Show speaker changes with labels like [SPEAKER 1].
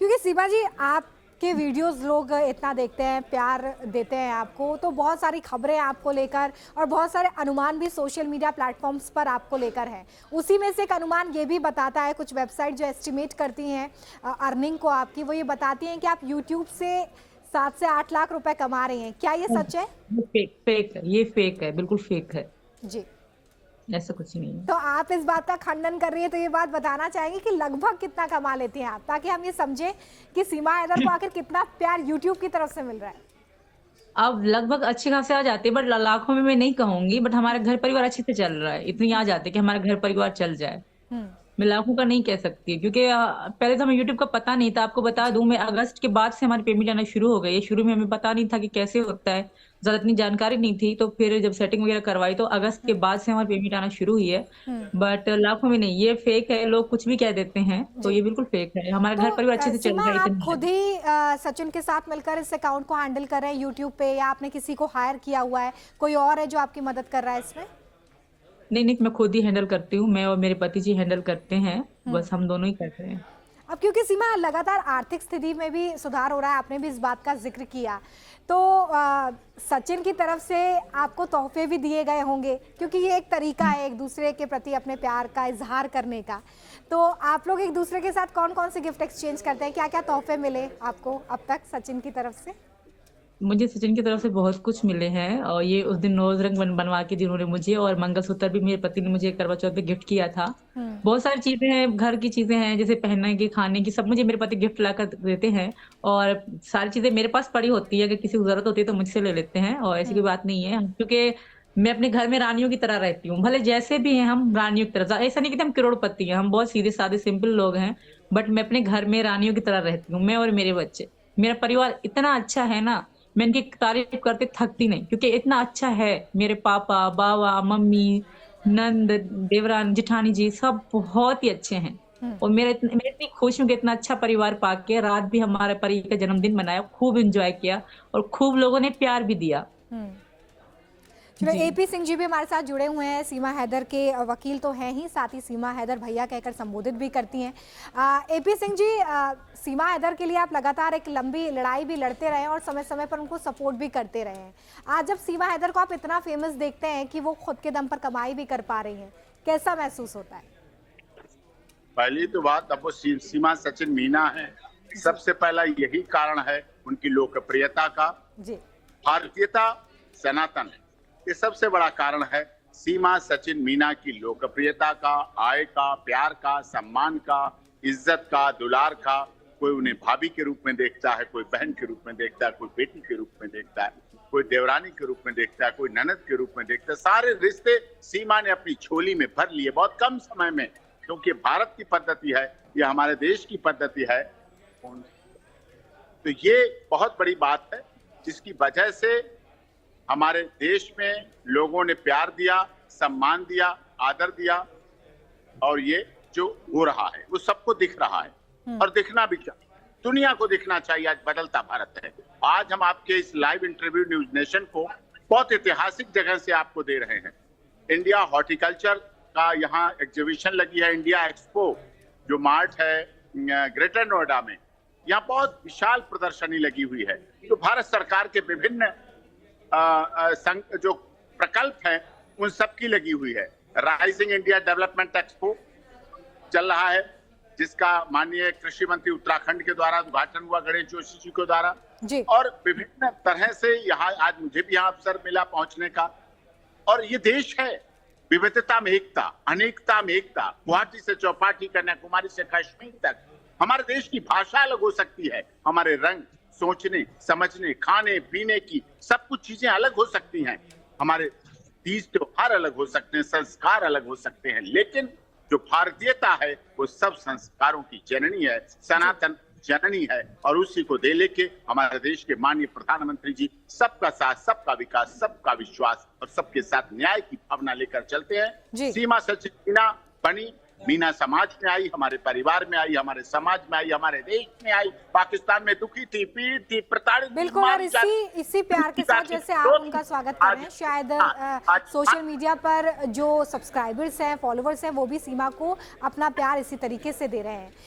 [SPEAKER 1] क्योंकि सीमा जी आपके वीडियोस लोग इतना देखते हैं, प्यार देते हैं आपको, तो बहुत सारी खबरें आपको लेकर और बहुत सारे अनुमान भी सोशल मीडिया प्लेटफॉर्म्स पर आपको लेकर हैं। उसी में से एक अनुमान ये भी बताता है, कुछ वेबसाइट जो एस्टिमेट करती हैं अर्निंग को आपकी, वो ये बताती हैं कि आप यूट्यूब से 7 से 8 लाख रुपए कमा रही हैं। क्या ये सच है?
[SPEAKER 2] ये फेक है, ये फेक है, बिल्कुल फेक है।
[SPEAKER 1] जी।
[SPEAKER 2] ऐसा कुछ नहीं है।
[SPEAKER 1] तो आप इस बात का खंडन कर रही है, तो ये बात बताना चाहेंगे कि लगभग कितना कमा लेती हैं आप, ताकि हम ये समझें कि सीमा हैदर को आखिर कितना प्यार यूट्यूब की तरफ से मिल रहा है।
[SPEAKER 2] अब लगभग अच्छे खासे आ जाते हैं, बट लाखों में मैं नहीं कहूंगी, बट हमारा घर परिवार अच्छे से चल रहा है, इतनी आ जाते हैं कि हमारा घर परिवार चल जाए।
[SPEAKER 1] हम्म।
[SPEAKER 2] मैं लाखों का नहीं कह सकती, क्योंकि पहले तो हमें यूट्यूब का पता नहीं था। आपको बता दूं, मैं अगस्त के बाद से हमारी पेमेंट आना शुरू हो गई है। शुरू में हमें पता नहीं था कि कैसे होता है, ज्यादा इतनी जानकारी नहीं थी। तो फिर जब सेटिंग वगैरह करवाई तो अगस्त के बाद से हमारी पेमेंट आना शुरू हुई है। बट लाखों में नहीं, ये फेक है। लोग कुछ भी कह देते हैं, तो
[SPEAKER 1] जी।
[SPEAKER 2] ये बिल्कुल फेक है। हमारा
[SPEAKER 1] तो
[SPEAKER 2] घर परिवार अच्छे से चल
[SPEAKER 1] सीमा,
[SPEAKER 2] रहा है,
[SPEAKER 1] आप
[SPEAKER 2] इतना है।
[SPEAKER 1] खुद ही सचिन के साथ मिलकर इस अकाउंट को हैंडल कर रहे हैं यूट्यूब पे, या आपने किसी को हायर किया हुआ है, कोई और है जो आपकी मदद कर रहा है इसमें?
[SPEAKER 2] नहीं नहीं, मैं खुद ही हैंडल करती हूँ। मैं और मेरे पति जी हैंडल करते हैं, बस हम दोनों ही करते हैं।
[SPEAKER 1] अब क्योंकि सीमा लगातार आर्थिक स्थिति में भी सुधार हो रहा है, आपने भी इस बात का जिक्र किया, तो सचिन की तरफ से आपको तोहफे भी दिए गए होंगे, क्योंकि ये एक तरीका है एक दूसरे के प्रति अपने प्यार का इजहार करने का। तो आप लोग एक दूसरे के साथ कौन कौन से गिफ्ट एक्सचेंज करते हैं? क्या क्या तोहफे मिले आपको अब तक सचिन की तरफ से?
[SPEAKER 2] मुझे सचिन की तरफ से बहुत कुछ मिले हैं, और ये उस दिन नोज रंग बनवा के जिन्होंने मुझे, और मंगलसूत्र भी मेरे पति ने मुझे करवा चौथ पे गिफ्ट किया था। बहुत सारी चीजें हैं, घर की चीजें हैं, जैसे पहनने की, खाने की, सब मुझे मेरे पति गिफ्ट ला कर देते हैं। और सारी चीजें मेरे पास पड़ी होती है, अगर किसी को जरूरत होती है तो मुझसे ले लेते हैं, और ऐसी कोई बात नहीं है। क्योंकि मैं अपने घर में रानियों की तरह रहती हूँ, भले जैसे भी हैं हम रानियों की तरह। ऐसा नहीं कि हम करोड़पति हैं, हम बहुत सीधे साधे सिंपल लोग हैं। बट मैं अपने घर में रानियों की तरह रहती हूँ, मैं और मेरे बच्चे। मेरा परिवार इतना अच्छा है ना, मैं इनकी तारीफ करते थकती नहीं, क्योंकि इतना अच्छा है। मेरे पापा, बाबा, मम्मी, नंद, देवरान, जिठानी जी सब बहुत ही अच्छे हैं। और मैं इतनी खुश हूँ कि इतना अच्छा परिवार पाके। रात भी हमारे परी का जन्मदिन मनाया, खूब एंजॉय किया, और खूब लोगों ने प्यार भी दिया।
[SPEAKER 1] चलो,
[SPEAKER 2] जी।
[SPEAKER 1] एपी सिंह जी भी हमारे साथ जुड़े हुए हैं, सीमा हैदर के वकील तो हैं ही, साथ ही सीमा हैदर भैया कहकर संबोधित भी करती हैं। एपी सिंह जी, सीमा हैदर के लिए आप लगातार एक लंबी लड़ाई भी लड़ते रहे हैं और समय समय पर उनको सपोर्ट भी करते रहे हैं। आज जब सीमा हैदर को आप इतना फेमस देखते हैं कि वो खुद के दम पर कमाई भी कर पा रही हैं, कैसा महसूस होता है?
[SPEAKER 3] पहली तो बात, अब वो सीमा सचिन मीना है, सबसे पहला यही कारण है उनकी लोकप्रियता का।
[SPEAKER 1] जी।
[SPEAKER 3] भारतीयता सनातन है, ये सबसे बड़ा कारण है। सीमा सचिन मीना की लोकप्रियता का, आय का, प्यार का, सम्मान का, इज्जत का, दुलार का। कोई उन्हें भाभी के रूप में देखता है, कोई बहन के रूप में देखता है, कोई बेटी के रूप में देखता है, कोई देवरानी के रूप में देखता है, कोई ननद के रूप में देखता है। सारे रिश्ते सीमा ने अपनी झोली में भर लिए बहुत कम समय में, क्योंकि भारत की पद्धति है, ये हमारे देश की पद्धति है। तो ये बहुत बड़ी बात है, जिसकी वजह से हमारे देश में लोगों ने प्यार दिया, सम्मान दिया, आदर दिया, और ये जो हो रहा है वो सबको दिख रहा है, और दिखना भी चाहिए, दुनिया को दिखना चाहिए। आज बदलता भारत है। आज हम आपके इस लाइव इंटरव्यू न्यूज नेशन को बहुत ऐतिहासिक जगह से आपको दे रहे हैं। इंडिया हॉर्टिकल्चर का यहाँ एग्जीबिशन लगी है, इंडिया एक्सपो, जो मार्ट है ग्रेटर नोएडा में, यहाँ बहुत विशाल प्रदर्शनी लगी हुई है। तो भारत सरकार के विभिन्न जो प्रकल्प हैं उन सब की लगी हुई है। राइजिंग इंडिया डेवलपमेंट एक्सपो चल रहा है, जिसका माननीय कृषि मंत्री उत्तराखंड के द्वारा उद्घाटन हुआ, गणेश जोशी जी के द्वारा जी। और विभिन्न तरह से यहाँ आज मुझे भी यहाँ अवसर मिला पहुंचने का। और ये देश है विविधता में एकता, अनेकता में एकता। गुवाहाटी से चौपाटी, कन्याकुमारी से कश्मीर तक हमारे देश की भाषा अलग हो सकती है, हमारे रंग, सोचने, समझने, खाने पीने की सब कुछ चीजें अलग हो सकती हैं, हमारे तीज त्योहार अलग हो सकते हैं, संस्कार अलग हो सकते हैं, लेकिन जो भारतीयता है वो सब संस्कारों की जननी है, सनातन जननी है। और उसी को दे लेके हमारे देश के माननीय प्रधानमंत्री जी सबका साथ, सबका विकास, सबका विश्वास और सबके साथ न्याय की भावना लेकर चलते हैं। सीमा सचिन मीना बनी, मीना समाज में आई, हमारे परिवार में आई, हमारे समाज में आई, हमारे देश में आई। पाकिस्तान में दुखी थी, पीड़ित थी, प्रताड़ित,
[SPEAKER 1] बिल्कुल। और इसी प्यार के साथ जैसे आप उनका स्वागत कर रहे हैं, शायद सोशल मीडिया पर जो सब्सक्राइबर्स हैं, फॉलोवर्स हैं, वो भी सीमा को अपना प्यार इसी तरीके से दे रहे हैं।